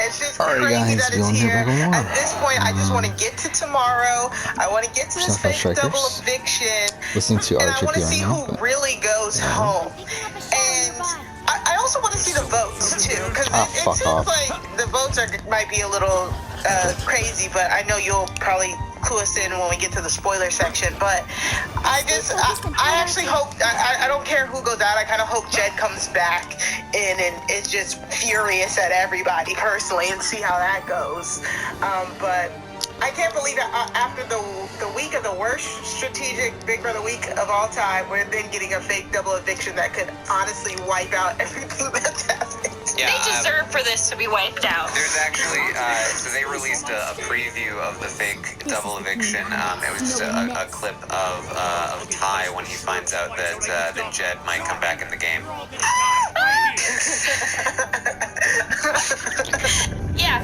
It's just Alright, crazy guys, that it's here here. back with more. At this point, I just want to get to tomorrow. I want to get to this Persona 5 fake double Strikers. eviction. Listening to And I want to RJP see right now, who really goes home. And I also want to see the votes, too. Because it fuck seems off. like the votes might be a little crazy, but I know you'll probably clue us in when we get to the spoiler section. But I actually hope, I don't care who goes out. I kind of hope Jed comes back in and is just furious at everybody personally and see how that goes. But I can't believe that after the week of the worst strategic Big Brother week of all time, we're then getting a fake double eviction that could honestly wipe out everything that's happened. Yeah, they deserve for this to be wiped out. There's actually, so they released a preview of the fake double eviction. It was just a clip of Ty when he finds out that Jed might come back in the game. Yeah,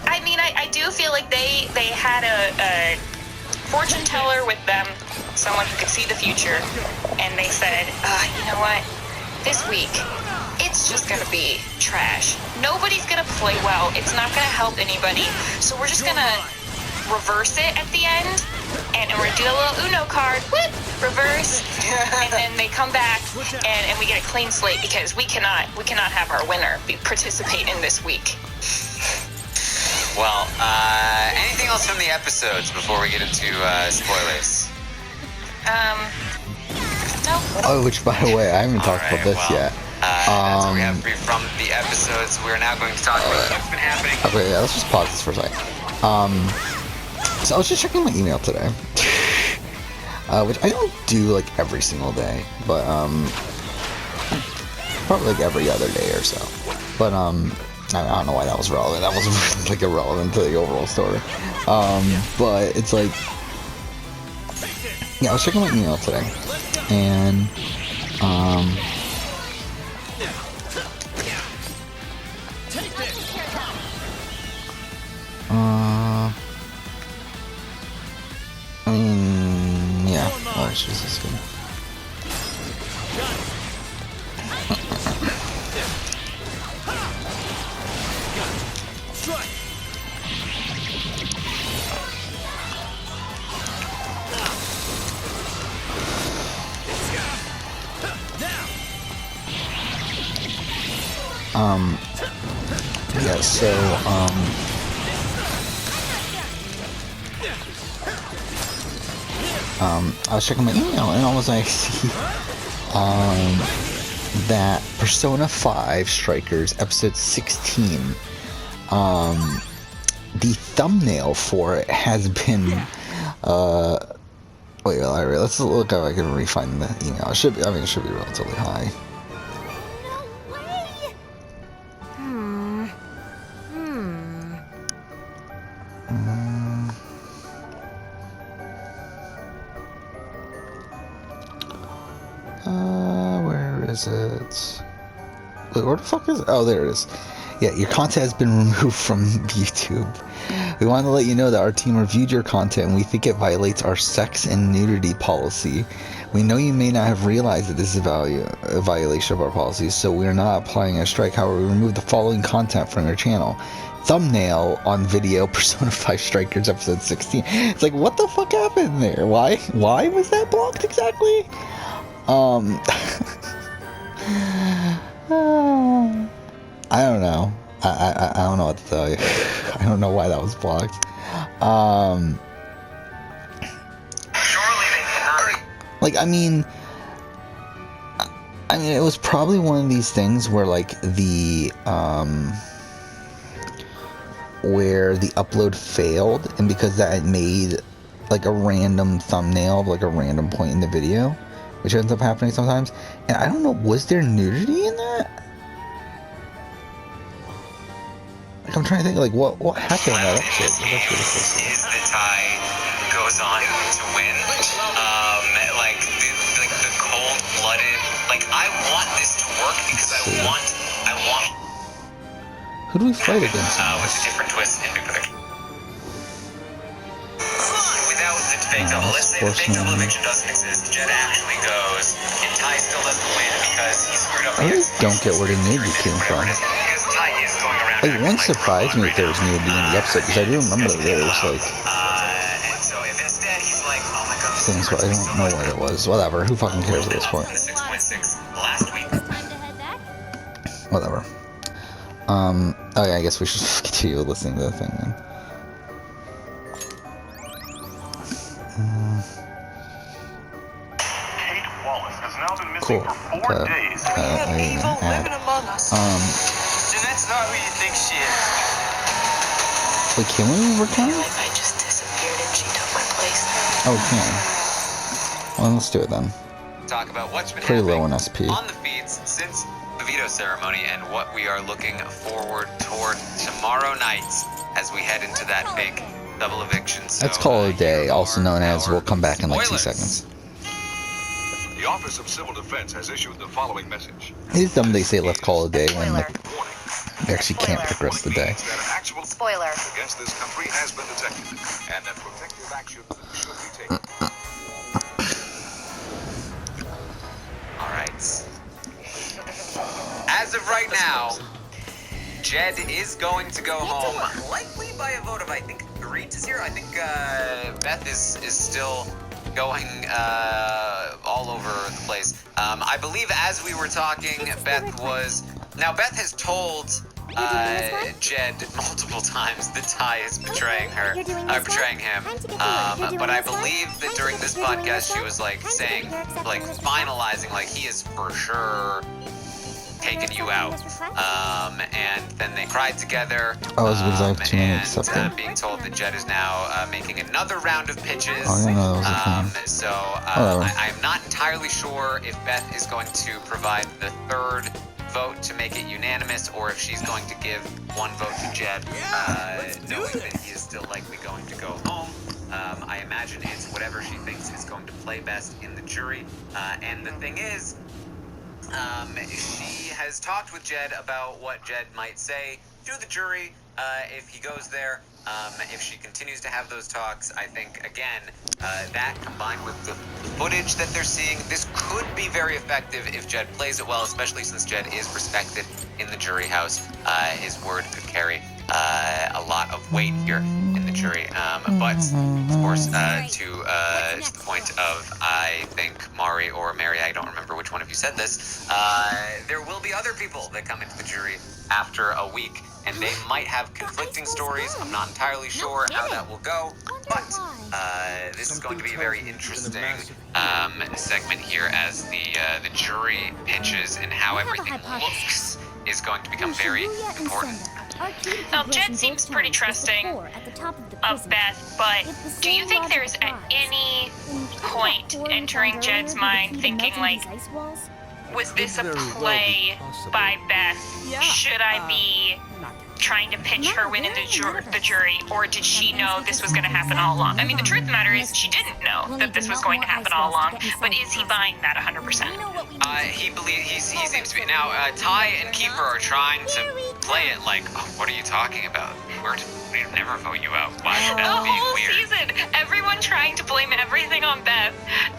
I mean, I do feel like they had a fortune teller with them, someone who could see the future, and they said, you know what, this week, it's just gonna be trash. Nobody's gonna play well. It's not gonna help anybody. So we're just gonna reverse it at the end, and we're gonna do a little Uno card, whoop, reverse, and then they come back, and we get a clean slate because we cannot have our winner participate in this week. Well, anything else from the episodes before we get into spoilers? No. Oh, which, by the way, I haven't talked about this yet. That's what we have from the episodes. We're now going to talk about what's been happening. Okay, yeah, let's just pause this for a second. So I was just checking my email today, which I don't do like every single day, but probably like every other day or so. But I don't know why that was relevant. That wasn't like irrelevant to the overall story. But it's like, yeah, I was checking my email today, and I mean, yeah, oh, it's just this good. Yeah, so, I was checking my email and I was like, see, that Persona 5 Strikers episode 16, the thumbnail for it has been, wait, let's look if I can re-find the email. It should be relatively high. Where is it? Wait, where the fuck is it? Oh, there it is. Yeah, your content has been removed from YouTube. We want to let you know that our team reviewed your content and we think it violates our sex and nudity policy. We know you may not have realized that this is a violation of our policies, so we are not applying a strike. However, we removed the following content from your channel. Thumbnail on video Persona 5 Strikers episode 16. It's like, what the fuck happened there? Why was that blocked exactly? I don't know. I don't know what to tell you. I don't know why that was blocked. Like, I mean, it was probably one of these things where, like, where the upload failed, and because that made, like, a random thumbnail of, like, a random point in the video, which ends up happening sometimes. And I don't know, was there nudity in that? Like, I'm trying to think, like, what happened in that episode? Is that Ty goes on to win. Like the cold-blooded. Like, I want this to work because I want. Who do we fight against? With a different twist in Big Brother. Without the fake double, let's say the fake double eviction doesn't exist. Jed actually goes, and Ty still doesn't win because he screwed up. I really don't get where the nudity came from. Because Ty is going around. It wouldn't surprise me if there was new at the beginning of the episode, because I do remember that there was, like, and so if instead he's like, oh my god, things, but I don't know what it was. Whatever. Who fucking cares at this point? 6.6 last week. Whatever. Okay, I guess we should continue listening to the thing then. Kate Wallace has now been missing Cool. for 4 days. Jeanette's not who you think she is. Wait, can we record? I just disappeared and she took my place. Oh, we can. Well, let's do it then. Talk about what's been Pretty happening low in SP. on the feeds since the veto ceremony and what we are looking forward toward tomorrow night as we head into that big double eviction. So, Let's call it a day, here also are known as our we'll come back in like 2 spoilers. seconds. The Office of Civil Defense has issued the following message. It is dumb they say let's call it a day when like, Warning. we actually can't progress the day. That an actual Spoiler. against this country has been detected, and that protective action should be taken. All right. As of right now, Jed is going to go home, likely by a vote of I think 3-0. I think Beth is still going all over the place. I believe as we were talking, Beth has told Jed multiple times that Ty is betraying her, betraying him. But I believe that during this podcast she was like saying, like finalizing, like he is for sure taking you out. And then they cried together. Oh, it's because I have too many accepted. Being told that Jed is now making another round of pitches. Oh, I didn't know that was a thing. So Whatever. I'm not entirely sure if Beth is going to provide the third vote to make it unanimous, or if she's going to give one vote to Jed, knowing that he is still likely going to go home. I imagine it's whatever she thinks is going to play best in the jury. And the thing is, she has talked with Jed about what Jed might say to the jury if he goes there. If she continues to have those talks, I think, again, that combined with the footage that they're seeing, this could be very effective if Jed plays it well, especially since Jed is respected in the jury house. His word could carry a lot of weight here in the jury. But, of course, to the point of, I think, Mari or Mary, I don't remember which one of you said this, there will be other people that come into the jury after a week, and they might have conflicting stories. I'm not entirely sure how that will go, but this is going to be a very interesting segment here as the jury pitches and how everything looks is going to become very important. Now, Jed seems pretty trusting of Beth, but do you think there's at any point entering Jed's mind thinking, like, was this a play by Beth? Should I be trying to pitch her win in the jury, or did she know this was going to happen all along? I mean, the truth of the matter is she didn't know that this was going to happen all along, but is he buying that 100%? He seems to be. Now, Ty and Keeper are trying to play it like, oh, what are you talking about? We'd never vote you out. Why should The that be whole weird? season, everyone trying to blame everything on Beth,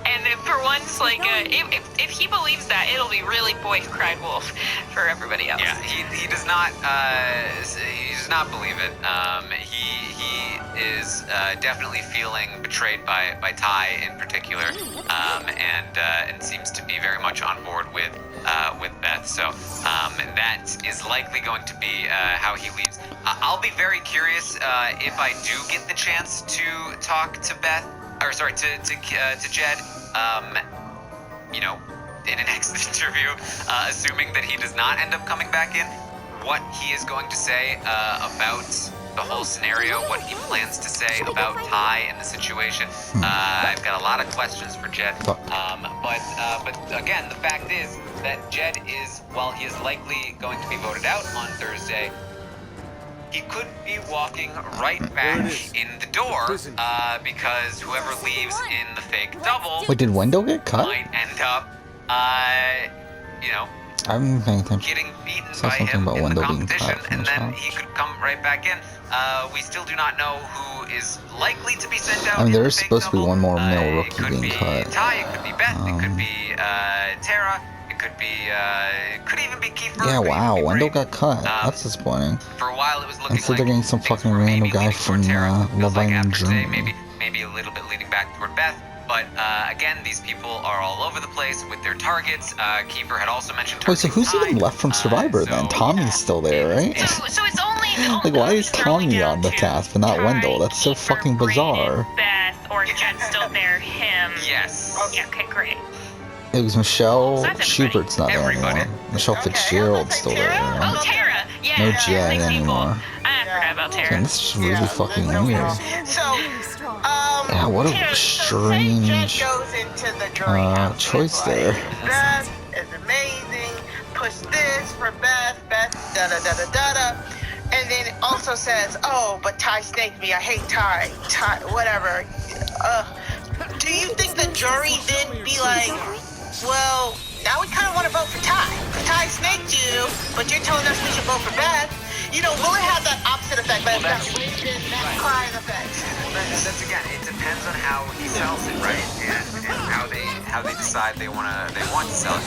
and if for once, like, if he believes that, it'll be really boy who cried wolf for everybody else. Yeah, he does not believe it. He is definitely feeling betrayed by Ty in particular, and seems to be very much on board with Beth. So that is likely going to be how he leaves. I'll be very curious if I do get the chance to talk to Beth, or sorry, to Jed. You know, in an exit interview, assuming that he does not end up coming back in, what he is going to say about the whole scenario, what he plans to say about Ty and the situation. I've got a lot of questions for Jed. But again, the fact is that Jed is, while he is likely going to be voted out on Thursday, he could be walking right back in the door because whoever leaves in the fake double Wait, did Wendell get cut? might end up, you know, I haven't been paying attention. getting beaten Saw by something him about in the Wendell being competition, cut from and this then house. he could come right back in. We still do not know who is likely to be sent out. I mean, there in is the fake supposed to be double. one more male It rookie could being be cut. Ty, it could be Beth, it could be Tara, it It could even be Kiefer. Yeah, Could even wow, be Wendell Brayden. got cut. That's disappointing. For a while, it was looking Instead like they're getting some things fucking were random maybe guy leaning toward from Tara. Feels Love like Island after today, Germany. maybe a little bit leaning back toward Beth. But again, these people are all over the place with their targets. Kiefer had also mentioned. Wait, so who's even left from Survivor then? Tommy's still there, right? So it's only Like, why is Tommy on the task but not Wendell? That's so Kiefer, fucking bizarre. Brayden, Beth, or Jen still there? Him. Yes. Yeah, okay, great. It was Michelle So that's Schubert's not there Everybody. anymore. Michelle Okay, Fitzgerald's I still was there, like, right? Oh, Tara. Yeah. No Six Jet people. anymore. I forgot about Tara. Man, this is really Yeah, fucking that's weird. okay. So, Yeah, what a Jen strange goes into the jury house. choice It's there. like, Beth is amazing. Push this for Beth. Beth, da da da da da da. And then also says, "Oh, but Ty snaked me. I hate Ty. Ty, whatever." Do you think the jury did be like, well, now we kind of want to vote for Ty. Ty snaked you, but you're telling us we should vote for Beth. You know, will it have that opposite effect? Like that crying effect? Well, that's again. It depends on how he sells it, right? And how they decide they want to sell it.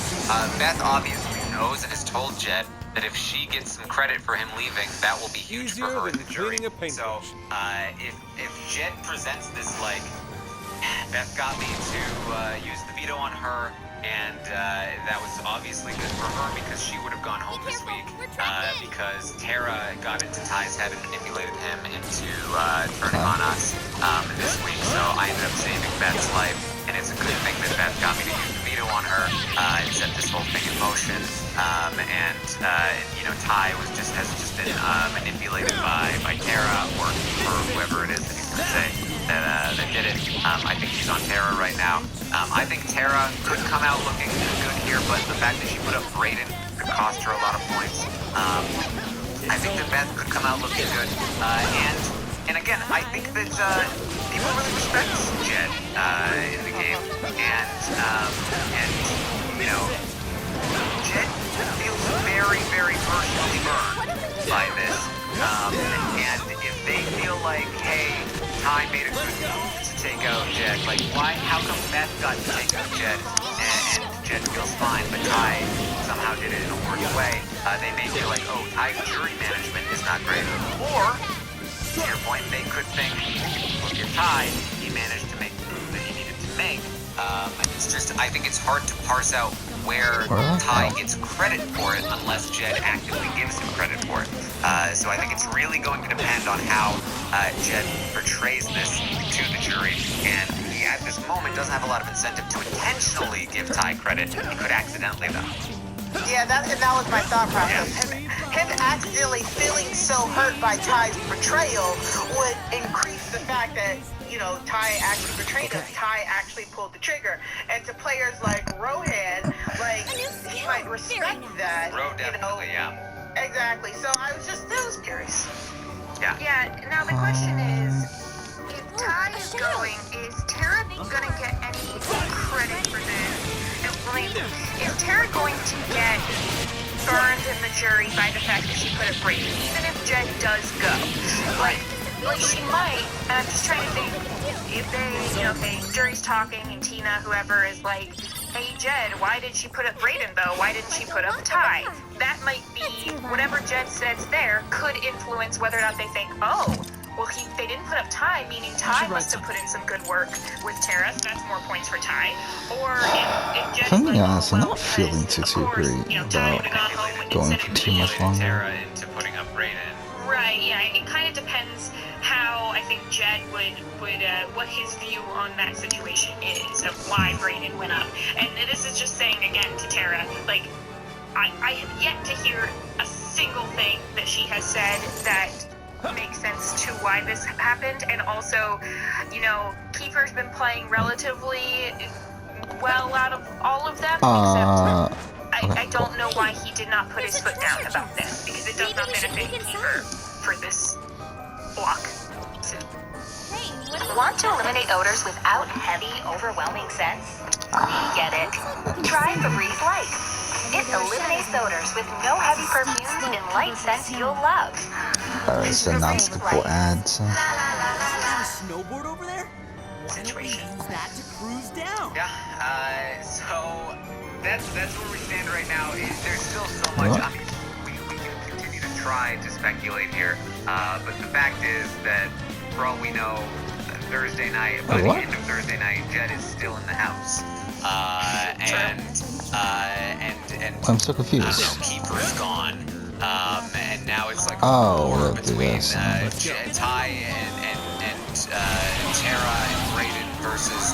Beth obviously knows and has told Jet that if she gets some credit for him leaving, that will be huge for her in the jury. So if Jet presents this like Beth got me to use the veto on her, and that was obviously good for her because she would have gone home this week because Tara got into Ty's head and manipulated him into turning on us this week. So I ended up saving Beth's life, and it's a good thing that Beth got me to use the veto on her and set this whole thing in motion. Ty has just been manipulated by Tara or whoever it is that he's going to say that did it. I think he's on Tara right now. I think Tara could come out looking good here, but the fact that she put up Brayden could cost her a lot of points. I think that Beth could come out looking good, and again, I think that people really respect Jed in the game, and Jed feels very, very personally burned by this, and if they feel like, hey, Ty made a good move to take out Jed, like how come Beth got to take out Jed and Jed feels fine, but Ty somehow did it in a worse way? They may feel like, oh, Ty's jury management is not great. Or, to your point, they could think, look at Ty, he managed to make the move that he needed to make. I think it's hard to parse out where Ty gets credit for it unless Jed actively gives him credit for it. So I think it's really going to depend on how Jed portrays this to the jury, and he at this moment doesn't have a lot of incentive to intentionally give Ty credit. He could accidentally though. Yeah, that was my thought process. Him accidentally feeling so hurt by Ty's betrayal would increase the fact that, Ty actually betrayed him. Ty actually pulled the trigger. And to players like Rohan, he might respect that. Ro definitely, yeah. Exactly. So I was curious. Yeah. Yeah, now the question is, if Ty is going, is Tara gonna get any credit for this? Is Tara going to get burned in the jury by the fact that she put a Brayden, even if Jed does go? Like she might, and I'm just trying to think, if the jury's talking and Tina, whoever, is like, hey Jed, why did she put up Brayden though? Why didn't she put up Ty? That might be, whatever Jed says there could influence whether or not they think, oh, well, they didn't put up Ty, meaning Ty must have put in some good work with Tara, so that's more points for Ty. Or if Jed's To be like, honest, oh, I'm well, not feeling too because, great Ty about would've gone home going instead for of too much being- longer. Tara into putting up Brayden. Right, yeah, it kind of depends how I think Jed would what his view on that situation is of why Brayden went up. And this is just saying again to Tara, like, I have yet to hear a single thing that she has said that makes sense to why this happened. And also, Kiefer's been playing relatively well out of all of them, except I don't know why he did not put his foot down about this, because it does not benefit Kiefer for this block. Want to eliminate odors without heavy, overwhelming scents? We get it. Try Febreze Light. It eliminates odors with no heavy perfumes and light scents you'll love. It's a non-skippable ad, so. Snowboard over there? Situation. Use that to cruise down. Yeah, so that's where we stand right now. There's still so much. What? I mean, we can continue to try to speculate here, but the fact is that for all we know, Thursday night, by the What? end of Thursday night, Jed is still in the house, and I'm so I confused. don't know, Keeper is gone, and now it's like Oh, war look, between yes. Ty and Tara and Brayden versus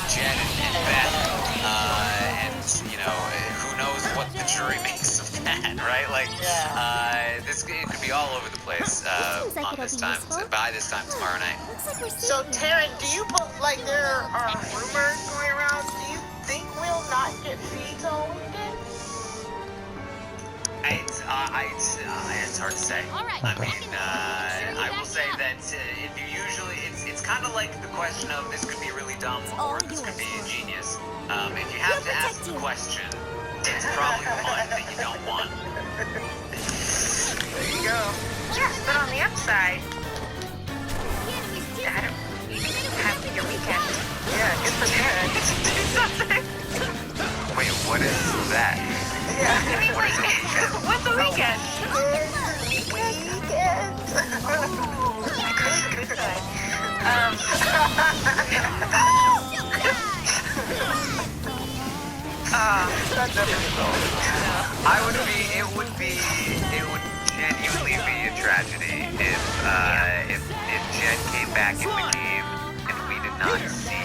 Jed and Beth, and you know, who knows what the jury makes of that, right? Like, this it could be all over the place on this time, by this time tomorrow night. So, Taryn, do you like there are rumors going around? Do you think we'll not get feeds all weekend? It's hard to say. I mean, I will say that if you usually, it's kind of like the question of this could be really dumb or this could be ingenious. If you have to ask the question, it's probably one that you don't want. There you go. Yeah, but on the upside, I don't have your weekend. Yeah, good for Taryn. Do something. Wait, what is that? I mean, like, what's a weekend? It would genuinely be a tragedy if Jed came back in the game and we did not see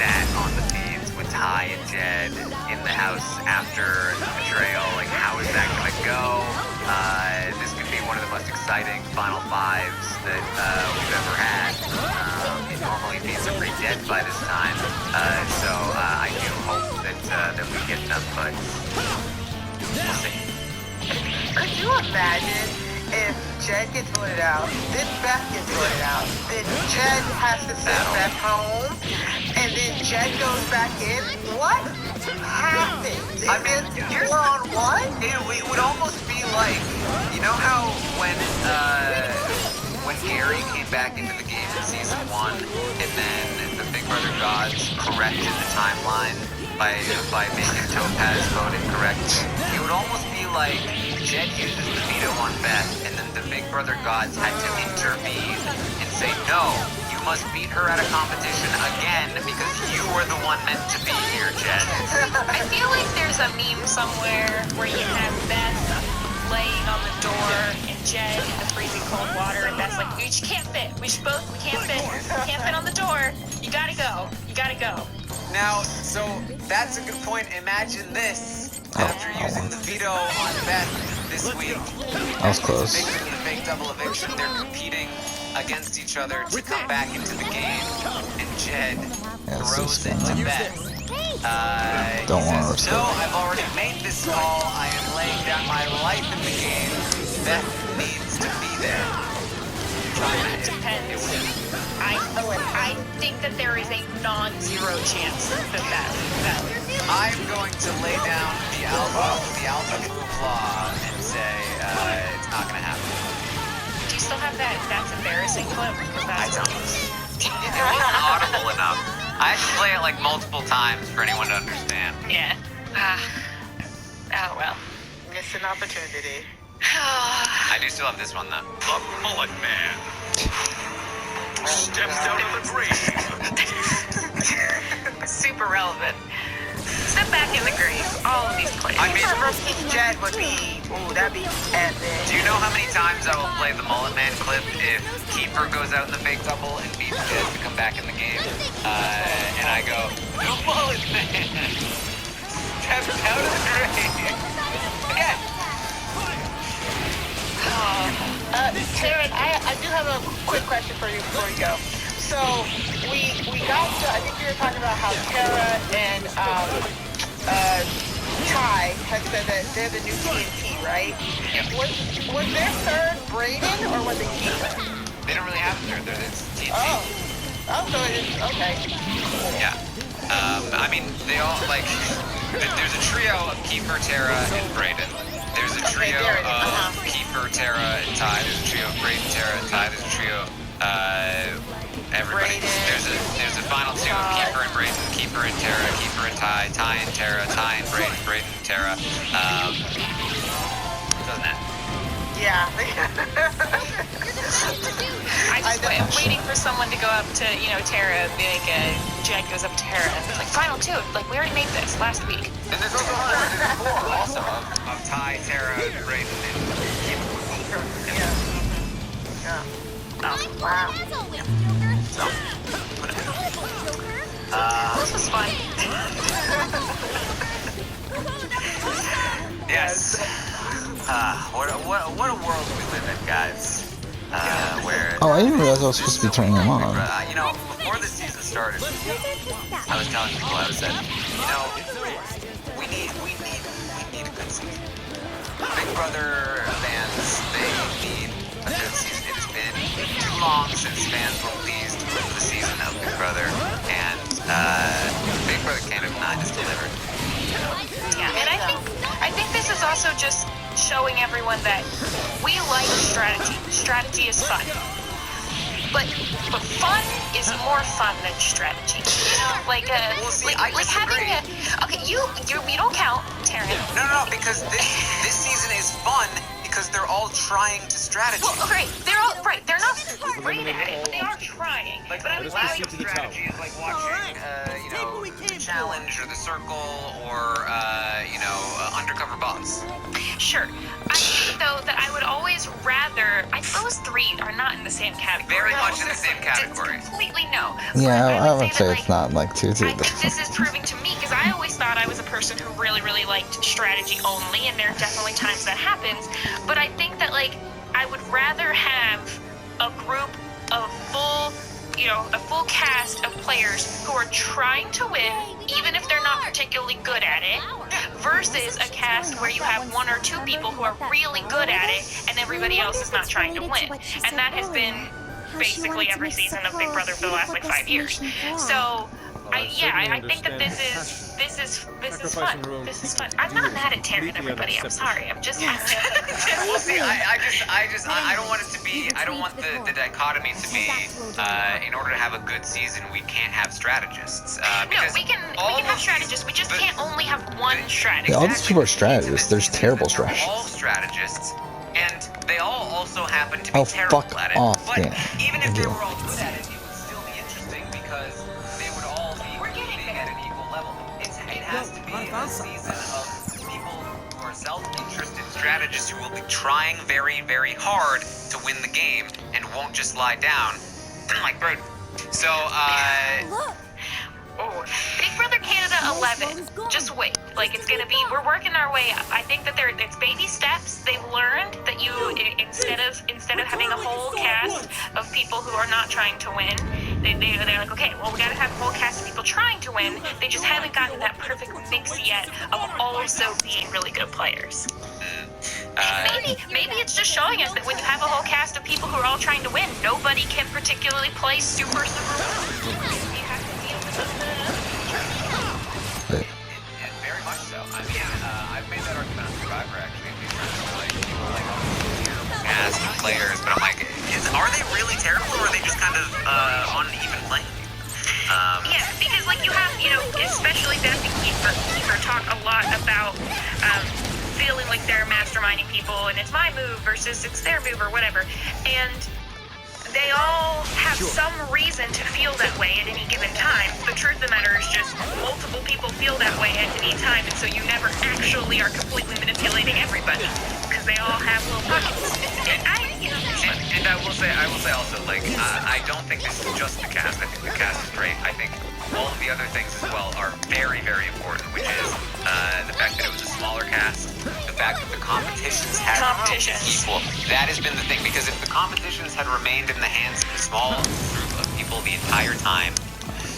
that on the feeds with Ty and Jed in the house after the betrayal. Like, how is that gonna go? This could be one of the most exciting Final Fives that we've ever had. It normally feeds are pretty dead by this time, so I do hope that we get them, but we'll see. Could you imagine if Jed gets voted out, then Beth gets voted out, then Jed has to send Beth home, and then Jed goes back in? What happens? I mean, You're on one? It would almost be like, you know how when Gary came back into the game in season 1, and then the Big Brother gods corrected the timeline by making Topaz vote incorrect. It would almost be like Jed uses the veto on Beth, and then the Big Brother gods had to intervene and say, no, you must beat her at a competition again because you were the one meant to be here, Jed. I feel like there's a meme somewhere where you have Beth laying on the door and Jed in the freezing cold water, and Beth's like, we can't fit. We can't fit on the door. You gotta go. You gotta go. Now, so that's a good point. Imagine this. After using the veto on Beth this week, That was close. the fake double eviction, they're competing against each other to come back into the game, and Jed Yeah, this throws is it to fun. Beth. Don't He wanna says, risk no, it. I've already made this call. I am laying down my life in the game. Beth needs to be there. It depends. I think that there is a non-zero chance that I'm going to lay down the alpha flaw and say it's not going to happen. do you still have that's embarrassing clip? I don't. It wasn't audible enough. I had to play it like multiple times for anyone to understand. Yeah. Oh well. Missed an opportunity. I do still have this one though. The Mullet Man steps out of the grave. Super relevant. Step back in the grave. All of these clips. I mean, Keeper versus Jed would be, that'd be epic. do you know how many times I will play the Mullet Man clip if Keeper goes out in the fake double and beats Jed to come back in the game? And I go, the Mullet Man steps out of the grave. Again. Taryn, I do have a quick question for you before you go. So, we got to, I think you were talking about how Tara and Ty had said that they're the new TNT, right? Was their third Brayden or was it Keeper? They don't really have a third. It's TNT. Oh, so it is, okay. Yeah. I mean, they all, like, there's a trio of Keeper, Tara, and Brayden. There's a trio there it is. of Keeper, Tara, and Ty. There's a trio of Brayden, Tara, and Ty. There's a trio, everybody. Brayden. There's a final two of Keeper and Brayden, Keeper and Tara, Keeper and Ty, Ty and Tara, Ty and Brayden, Brayden and Tara. Doesn't it? Yeah. I'm waiting for someone to go up to, Tara, like, Jed goes up to Tara, and it's like, final two, like, we already made this last week. And there's also four also of Ty, Tara, Brayden, and Keeper. Yeah. Oh, wow. This was fun. Yes. What a world we live in, guys. Where Oh, I didn't realize I was supposed to be turning them on. before the season started, I was telling people, I was said, we need a good season. Big Brother fans, they need a good season. It's been too long since fans were pleased with the season of Big Brother, and Big Brother Canada 9 has delivered. Yeah, and I think this is also just showing everyone that we like strategy. Strategy is fun. But fun is more fun than strategy. Like having a you don't count, Taryn. No, because this season is fun because they're all trying to strategy. Well, okay, they're all right. They're not great at it, but they are trying. Like, but I was lack saying, of strategy is like watching, the challenge or the circle or undercover boss. Sure. I think though that I would always rather. Those three are not in the same category. Very much in the same category. Completely no. Yeah, But I would say that, it's not like two. I think this is proving to me because I always thought I was a person who really, really liked strategy only, and there are definitely times that happens. But I think that I would rather have a group of a full cast of players who are trying to win, even if they're not particularly good at it, versus a cast where you have one or two people who are really good at it and everybody else is not trying to win. And that has been basically every season of Big Brother for the last 5 years. So I think that this is fun. This is fun. I'm not mad at Taryn and everybody. I'm sorry. I'm just. Well, see, I don't want it to be. I don't want the dichotomy to be. In order to have a good season, we can't have strategists. No, we can have strategists. We just can't only have one strategist. Yeah, all these people are strategists. There's terrible They're strategists. all strategists, and they all also happen to be Oh, terrible fuck at it. off, But yeah. even if they were all good at it, it would still be interesting because they would all be competing at an equal level. It has to be a season of people who are self-interested strategists who will be trying very, very hard to win the game and won't just lie down like bird. So, Oh, Big Brother Canada 11. Just wait. It's gonna be. We're working our way up. I think that it's baby steps. They've learned that instead of having a whole cast of people who are not trying to win, they're like, okay, well, we gotta have a whole cast of people trying to win. They just haven't gotten that perfect mix yet of also being really good players. Maybe it's just showing us that when you have a whole cast of people who are all trying to win, nobody can particularly play super well. You have to deal with very much so. I mean, I've made that argument on Survivor actually. Cast of players, but I'm like, are they really terrible, or are they just kind of on an even playing? Yeah, because you have, especially Beth and Kiefer talk a lot about feeling like they're masterminding people, and it's my move versus it's their move or whatever, and they all have some reason to feel that way at any given time. The truth of the matter is just multiple people feel that way at any time, and so you never actually are completely manipulating everybody because they all have little pockets. And I will say also, I don't think this is just the cast. I think the cast is great. I think all of the other things as well are very, very important, which is the fact that it was a smaller cast, the fact that the competitions had equal. That has been the thing, because if the competitions had remained in the hands of a small group of people the entire time,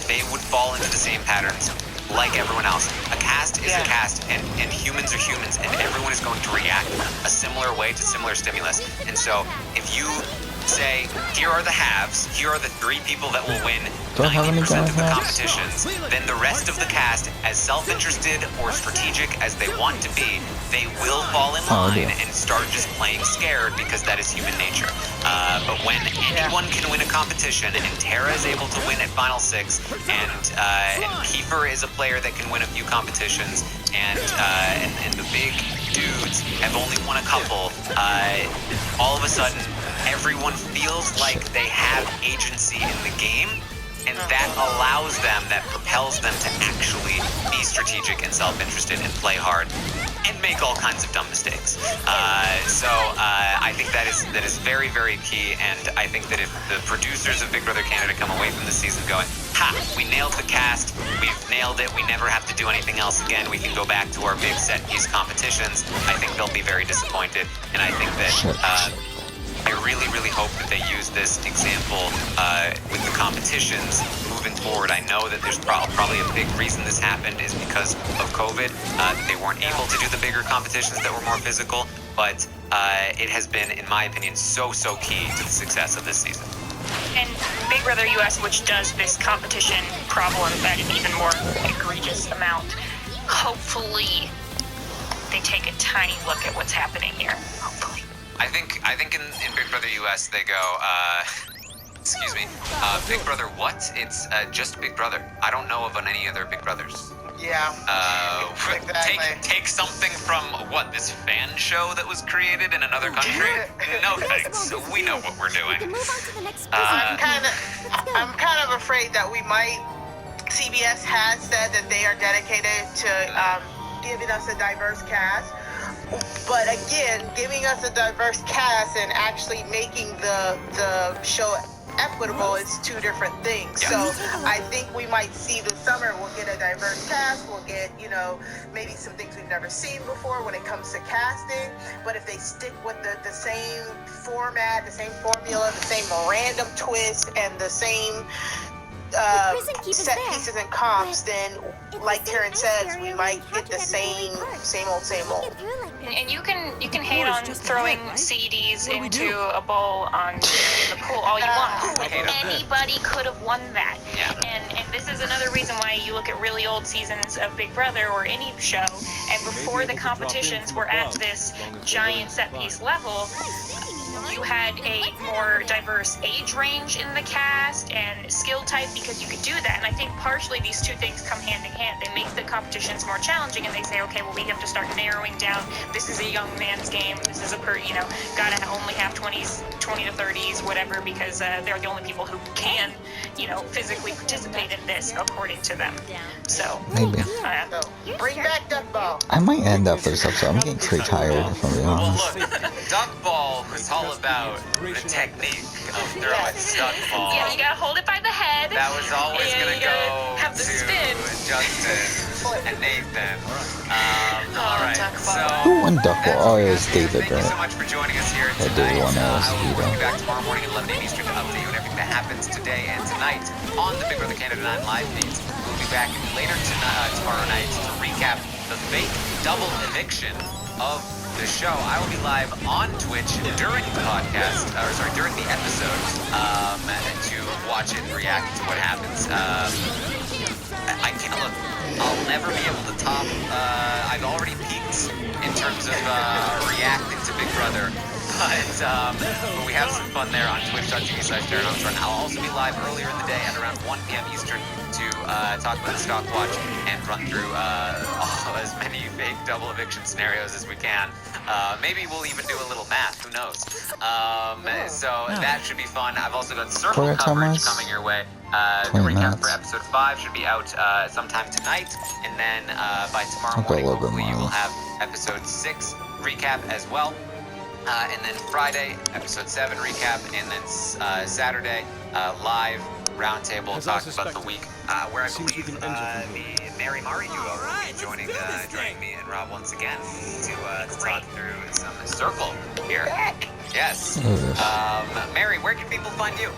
they would fall into the same patterns like everyone else. A cast is a cast, and humans are humans, and everyone is going to react a similar way to similar stimulus. And so if you say, here are the halves, here are the 3 people that will win Don't have any 90% of the guys. competitions, then the rest of the cast, as self-interested or strategic as they want to be, they will fall in Oh, line yeah. and start just playing scared because that is human nature. But when anyone can win a competition, and Tara is able to win at Final 6, and Kiefer is a player that can win a few competitions, and the big dudes have only won a couple, all of a sudden, everyone feels like they have agency in the game, and that allows them, that propels them to actually be strategic and self-interested and play hard and make all kinds of dumb mistakes. So I think that is very, very key, and I think that if the producers of Big Brother Canada come away from this season going, ha, we nailed the cast, we've nailed it, we never have to do anything else again, we can go back to our big set piece competitions, I think they'll be very disappointed, and I think that I really, really hope that they use this example with the competitions moving forward. I know that there's probably a big reason this happened is because of COVID, that they weren't able to do the bigger competitions that were more physical, but it has been, in my opinion, so key to the success of this season. And Big Brother US, which does this competition problem at an even more egregious amount, hopefully they take a tiny look at what's happening here. Hopefully. I think in Big Brother US they go, excuse me, Big Brother what? It's just Big Brother. I don't know of any other Big Brothers. Yeah. Exactly. Take something from what, this fan show that was created in another country? No thanks. We know what we're doing. I'm kind of afraid that we might. CBS has said that they are dedicated to giving us a diverse cast. But again, giving us a diverse cast and actually making the show equitable is 2 different things. Yeah. So I think we might see this summer, we'll get a diverse cast, we'll get, maybe some things we've never seen before when it comes to casting. But if they stick with the same format, the same formula, the same random twist, and the same set pieces and comps, then like Terrence says, we might get the same old. And you can hate on throwing CDs into a bowl in the pool all you want. But anybody could have won that. Yeah. And this is another reason why you look at really old seasons of Big Brother or any show, and before the competitions were at this giant set piece level, you had a more diverse age range in the cast and skill type because you could do that. And I think partially these 2 things come hand in hand. They make the competitions more challenging, and they say, okay, well, we have to start narrowing down. This is a young man's game. This is gotta only have 20 to 30s, whatever, because they're the only people who can, physically participate in this according to them. So Maybe. So bring back Duck Ball. I might end after this episode. I'm getting pretty tired, if I'm being Well, honest. look, Duck Ball was all about the technique of throwing Duck Ball. yeah, you gotta hold it by the head. That was always and gonna you go gotta have the to spin. Justin and Nathan. All right, Duck Ball. so Who won Duck Ball? that's Oh, what it was we got. David, Thank you so right? much for joining us here Yeah, tonight. David won that. I will Speedo. be back tomorrow morning at 11 a.m. Eastern to update you on everything that happens today and tonight on the Big Brother Canada 9 live feeds. We'll be back later tomorrow night to recap the fake double eviction of the show. I will be live on Twitch during the podcast, during the episode, to watch it and react to what happens. I can't look. I'll never be able to top. I've already peaked in terms of reacting to Big Brother. But we have some fun there on twitch.tv/DarrenArmstrong. I'll also be live earlier in the day at around 1 p.m. Eastern to talk about the stock watch and run through as many fake double eviction scenarios as we can. Maybe we'll even do a little math. Who knows? So that should be fun. I've also got circle What coverage time coming your way. 20 The recap minutes. for episode 5 should be out sometime tonight, and then by tomorrow I've got a morning, little bit hopefully, you more. will have episode 6 recap as well. And then Friday, episode 7 recap, and then Saturday, live roundtable talking about the week, where I believe the Mary Mari duo will be joining me and Rob once again to talk through some circle here. Yes. Mary, where can people find you?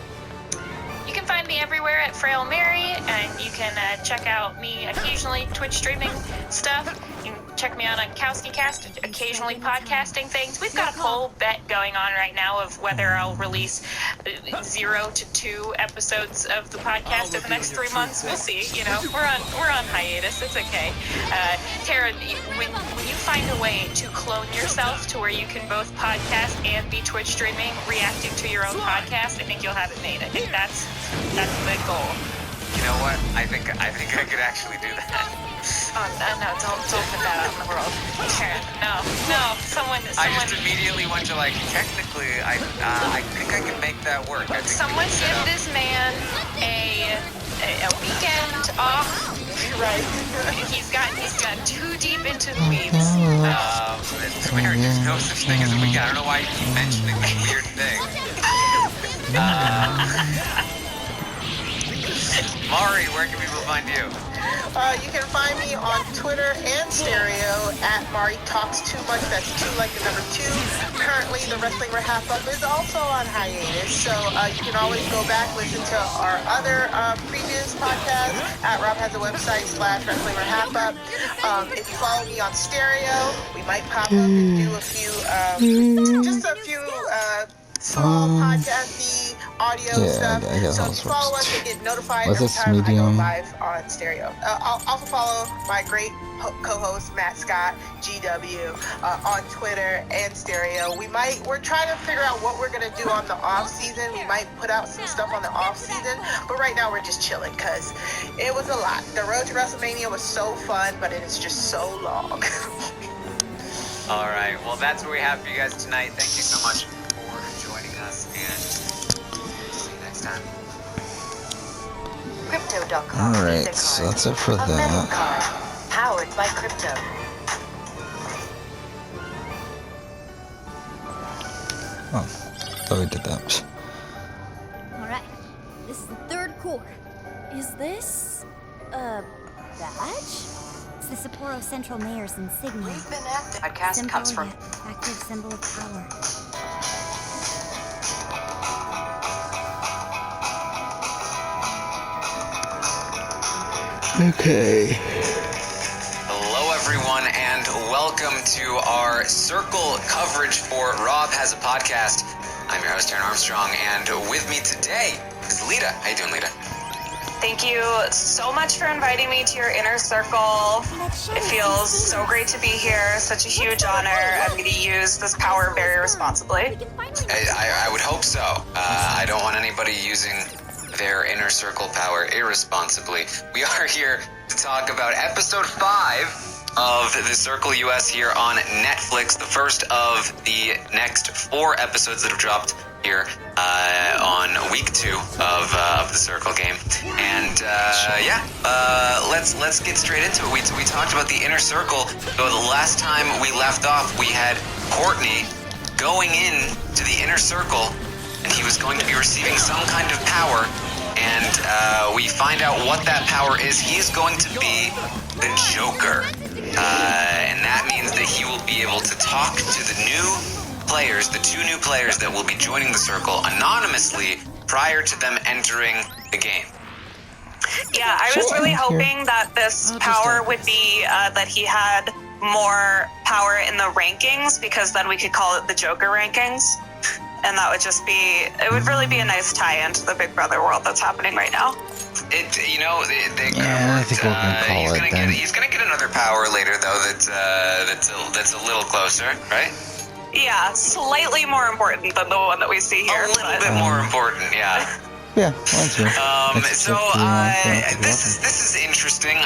You can find me everywhere at Frail Mary, and you can check out me occasionally Twitch streaming stuff. You can check me out on KowskiCast, occasionally podcasting things. We've got a poll bet going on right now of whether I'll release 0 to 2 episodes of the podcast over the next 3 months. We'll see. You know, we're on hiatus. It's okay. Tara, when you find a way to clone yourself to where you can both podcast and be Twitch streaming, reacting to your own podcast, I think you'll have it made. I think that's the goal. You know what? I think I could actually do that. Oh, no, don't put that out in the world. Karen, no, someone. I just immediately went to like, technically, I think I can make that work. I think Someone give this man a weekend off. Right. He's got too deep into the weeds. Swear, there's no such thing as a weekend. I don't know why you keep mentioning this weird thing. Mari, where can people find you? You can find me on Twitter and Stereo at Mari Talks Too Much. That's 2 like the number 2. Currently, the Wrestling Wrap Up is also on hiatus, so you can always go back, listen to our other previous podcasts at Rob Has a Website /Wrestling Wrap Up. If you follow me on Stereo, we might pop up and do a few, just a few small podcasty audio stuff. So if you follow us, you get notified every time I go live on Stereo. I'll also follow my great co-host Matt Scott GW on Twitter and Stereo. We're trying to figure out what we're gonna do on the off season. We might put out some stuff on the off season, but right now we're just chilling because it was a lot. The road to WrestleMania was so fun, but it is just so long. All right, well that's what we have for you guys tonight. Thank you so much for joining us, and see you next time. Crypto.com. Alright, so that's it for A metal that. card, powered by crypto. Oh, we did that. Alright, this is the 3rd core. Is this a badge? It's the Sapporo Central Mayor's insignia. We've been active. Podcast Symbol, comes from yeah, active symbol of power. Okay. Hello, everyone, and welcome to our circle coverage for Rob Has a Podcast. I'm your host, Taryn Armstrong, and with me today is Lita. How you doing, Lita? Thank you so much for inviting me to your inner circle. It feels so great to be here. Such a huge honor. I'm going to use this power very responsibly. I would hope so. I don't want anybody using their inner circle power irresponsibly. We are here to talk about episode 5 of The Circle US here on Netflix, the first of the next 4 episodes that have dropped here on week 2 of the Circle game. And let's get straight into it. We talked about the inner circle. So the last time we left off, we had Courtney going in to the inner circle, and he was going to be receiving some kind of power. And we find out what that power is. He is going to be the Joker. And that means that he will be able to talk to the new players, the 2 new players that will be joining the circle anonymously prior to them entering the game. Yeah, I was really hoping that this power would be that he had more power in the rankings, because then we could call it the Joker rankings. And that would just be, it would really be a nice tie-in to the Big Brother world that's happening right now. They I think we're gonna call it then. He's gonna get another power later, though. That's a little closer, right? Yeah, slightly more important than the one that we see here. A little bit more important, yeah. Yeah, well, that's good. So this is interesting.